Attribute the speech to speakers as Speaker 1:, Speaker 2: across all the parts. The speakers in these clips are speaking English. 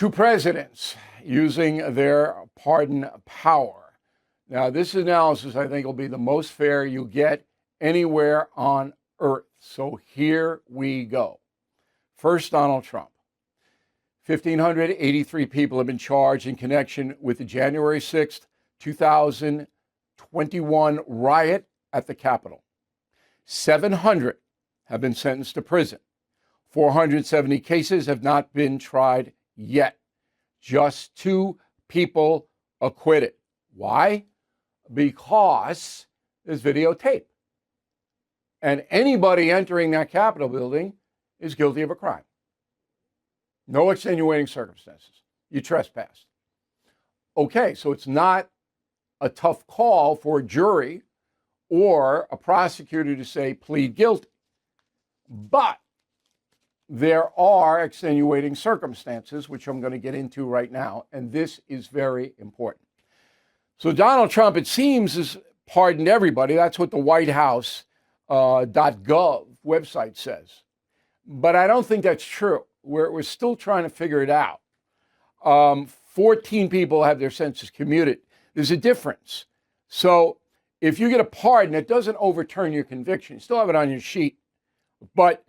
Speaker 1: Two presidents using their pardon power. Now, this analysis, I think, will be the most fair you get anywhere on earth. So here we go. First, Donald Trump. 1,583 people have been charged in connection with the January 6th, 2021 riot at the Capitol. 700 have been sentenced to prison. 470 cases have not been tried yet. Just 2 people acquitted. Why? Because there's videotape. And anybody entering that Capitol building is guilty of a crime. No extenuating circumstances. You trespassed. Okay, so it's not a tough call for a jury or a prosecutor to say plead guilty. But there are extenuating circumstances, which I'm going to get into right now, and this is very important. So Donald Trump, it seems, has pardoned everybody. That's what the White House .gov website says. But I don't think that's true. We're still trying to figure it out. 14 people have their sentences commuted. There's a difference. So if you get a pardon, it doesn't overturn your conviction. You still have it on your sheet, but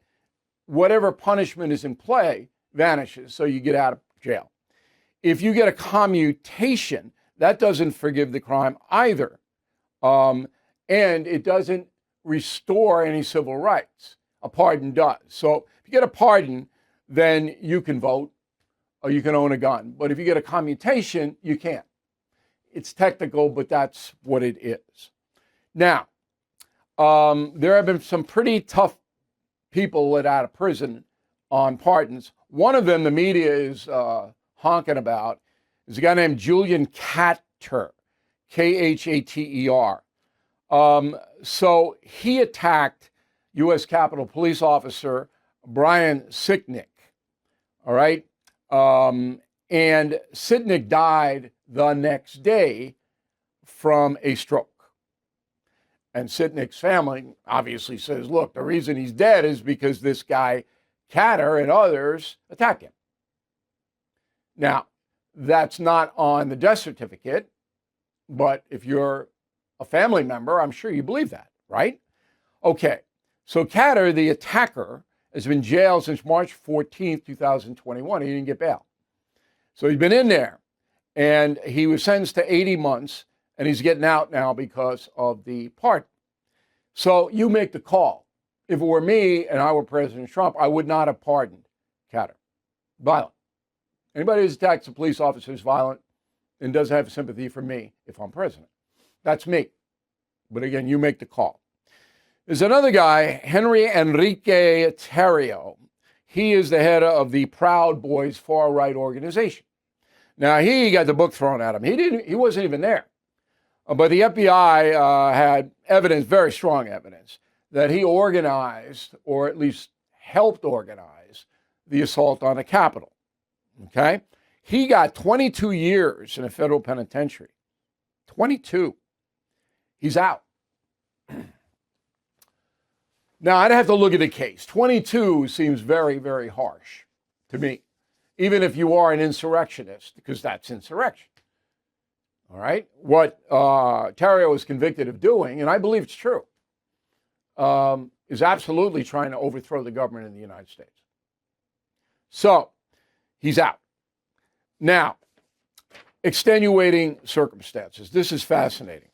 Speaker 1: whatever punishment is in play vanishes, so you get out of jail. If you get a commutation, that doesn't forgive the crime either, and it doesn't restore any civil rights. A pardon does. So if you get a pardon, then you can vote or you can own a gun. But if you get a commutation, you can't. It's technical, but that's what it is. Now, there have been some pretty tough people let out of prison on pardons. One of them the media is honking about is a guy named Julian Khater, Khater. So he attacked U.S. Capitol Police Officer Brian Sicknick, all right? And Sicknick died the next day from a stroke. And Sicknick's family obviously says, look, the reason he's dead is because this guy, Khater, and others attacked him. Now, that's not on the death certificate, but if you're a family member, I'm sure you believe that, right? Okay, so Khater, the attacker, has been jailed since March 14th, 2021. He didn't get bail. So he's been in there, and he was sentenced to 80 months, and he's getting out now because of the pardon. So you make the call. If it were me and I were President Trump, I would not have pardoned Khater. Violent. Anybody who's attacked a police officer is violent and doesn't have sympathy for me if I'm president. That's me. But again, you make the call. There's another guy, Henry Enrique Tarrio. He is the head of the Proud Boys far-right organization. Now, he got the book thrown at him. He wasn't even there. But the FBI had evidence, very strong evidence, that he organized, or at least helped organize, the assault on the Capitol. Okay? He got 22 years in a federal penitentiary. 22. He's out. Now, I'd have to look at the case. 22 seems very, very harsh to me, even if you are an insurrectionist, because that's insurrection. All right? What Tarrio was convicted of doing, and I believe it's true, is absolutely trying to overthrow the government in the United States. So, he's out. Now, extenuating circumstances. This is fascinating.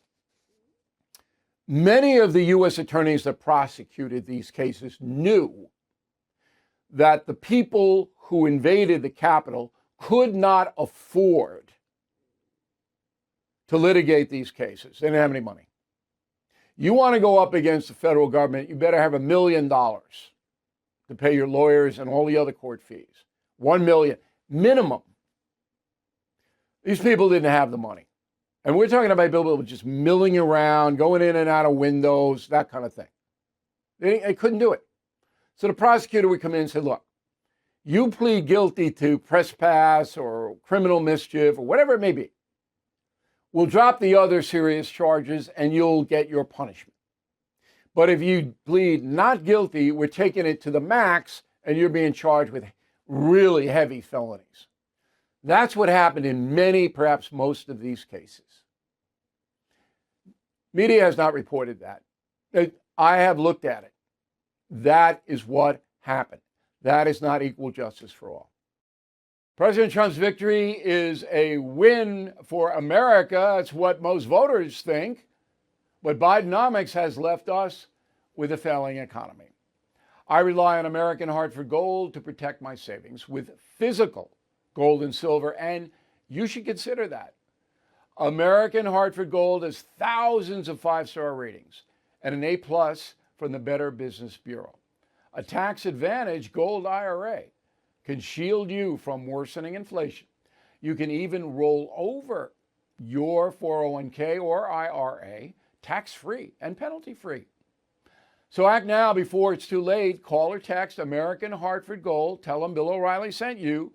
Speaker 1: Many of the U.S. attorneys that prosecuted these cases knew that the people who invaded the Capitol could not afford to litigate these cases. They didn't have any money. You want to go up against the federal government, you better have $1 million to pay your lawyers and all the other court fees. $1 million minimum. These people didn't have the money. And we're talking about people just milling around, going in and out of windows, that kind of thing. They couldn't do it. So the prosecutor would come in and say, look, you plead guilty to trespass or criminal mischief or whatever it may be. We'll drop the other serious charges and you'll get your punishment. But if you plead not guilty, we're taking it to the max and you're being charged with really heavy felonies. That's what happened in many, perhaps most of these cases. Media has not reported that. I have looked at it. That is what happened. That is not equal justice for all. President Trump's victory is a win for America. That's what most voters think. But Bidenomics has left us with a failing economy. I rely on American Hartford Gold to protect my savings with physical gold and silver, and you should consider that. American Hartford Gold has thousands of five-star ratings and an A+ from the Better Business Bureau. A tax-advantaged gold IRA can shield you from worsening inflation. You can even roll over your 401k or IRA tax-free and penalty-free. So act now before it's too late. Call or text American Hartford Gold. Tell them Bill O'Reilly sent you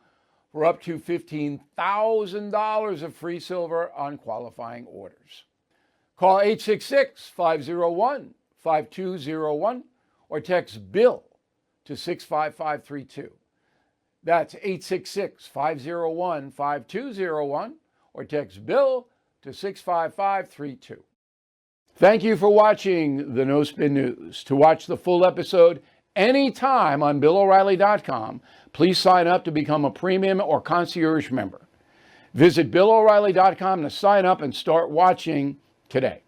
Speaker 1: for up to $15,000 of free silver on qualifying orders. Call 866-501-5201 or text BILL to 65532. That's 866-501-5201 or text BILL to 65532. Thank you for watching the No Spin News. To watch the full episode anytime on BillO'Reilly.com, please sign up to become a premium or concierge member. Visit BillO'Reilly.com to sign up and start watching today.